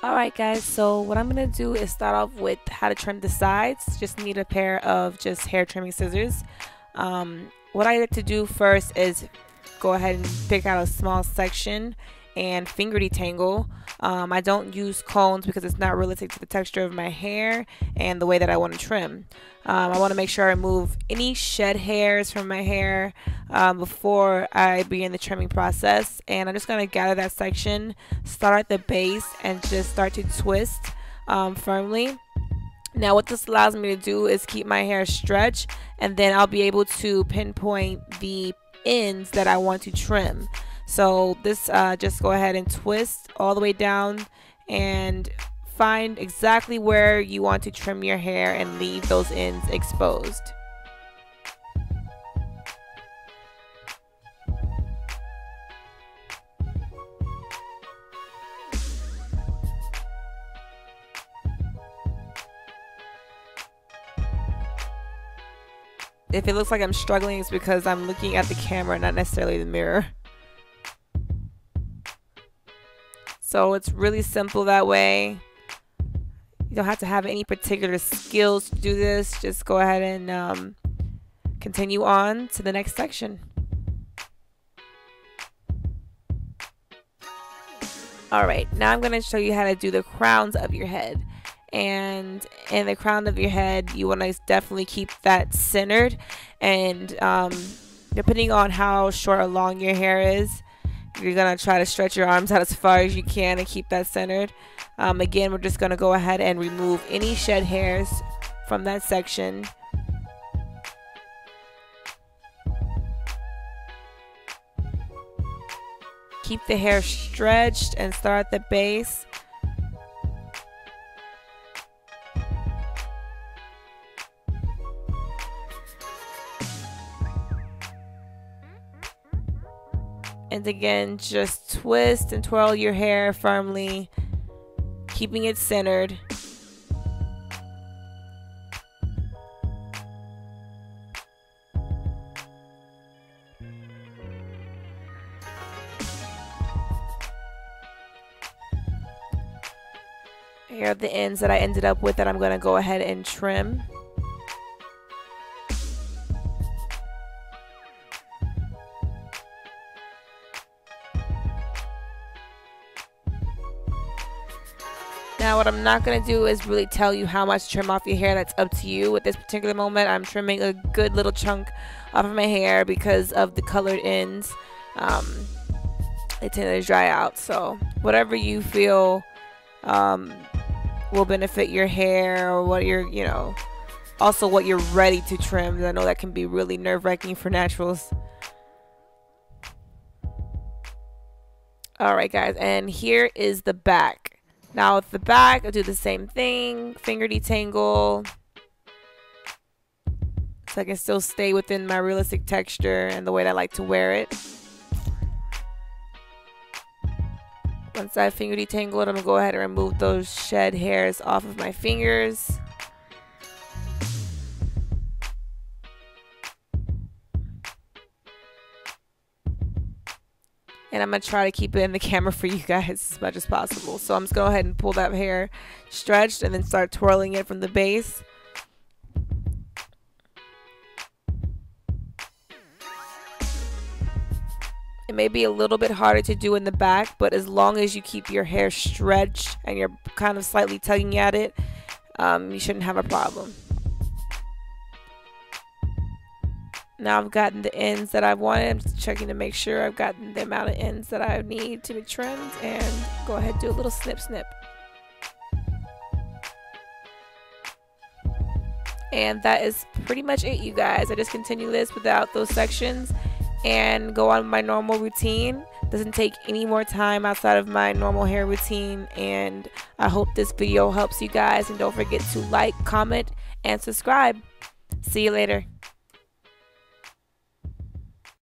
Alright guys, so what I'm going to do is start off with how to trim the sides. Just need a pair of just hair trimming scissors. What I like to do first is go ahead and pick out a small section and finger detangle. I don't use combs because it's not realistic to the texture of my hair and the way that I want to trim. I want to make sure I remove any shed hairs from my hair before I begin the trimming process, and I'm just going to gather that section, start at the base, and just start to twist firmly. Now what this allows me to do is keep my hair stretched, and then I'll be able to pinpoint the ends that I want to trim. So this just go ahead and twist all the way down and find exactly where you want to trim your hair and leave those ends exposed. If it looks like I'm struggling, it's because I'm looking at the camera, not necessarily the mirror. So it's really simple that way. You don't have to have any particular skills to do this. Just go ahead and continue on to the next section. Alright, now I'm going to show you how to do the crowns of your head. And in the crown of your head, you want to definitely keep that centered. And depending on how short or long your hair is, you're going to try to stretch your arms out as far as you can and keep that centered. Again, we're just going to go ahead and remove any shed hairs from that section. Keep the hair stretched and start at the base. And again, just twist and twirl your hair firmly, keeping it centered. Here are the ends that I ended up with that I'm going to go ahead and trim. Now what I'm not going to do is really tell you how much to trim off your hair. That's up to you. At this particular moment, I'm trimming a good little chunk off of my hair because of the colored ends. They tend to dry out. So whatever you feel will benefit your hair, or what you're, also what you're ready to trim. I know that can be really nerve-wracking for naturals. Alright guys, and here is the back. Now with the back, I'll do the same thing, finger detangle, so I can still stay within my realistic texture and the way that I like to wear it. Once I finger detangled, I'm going to go ahead and remove those shed hairs off of my fingers. And I'm going to try to keep it in the camera for you guys as much as possible. So I'm just going to go ahead and pull that hair stretched and then start twirling it from the base. It may be a little bit harder to do in the back, but as long as you keep your hair stretched and you're kind of slightly tugging at it, you shouldn't have a problem. Now I've gotten the ends that I wanted. I'm just checking to make sure I've gotten the amount of ends that I need to be trimmed, and go ahead and do a little snip snip. And that is pretty much it, you guys. I just continue this without those sections and go on my normal routine. Doesn't take any more time outside of my normal hair routine, and I hope this video helps you guys, and don't forget to like, comment, and subscribe. See you later.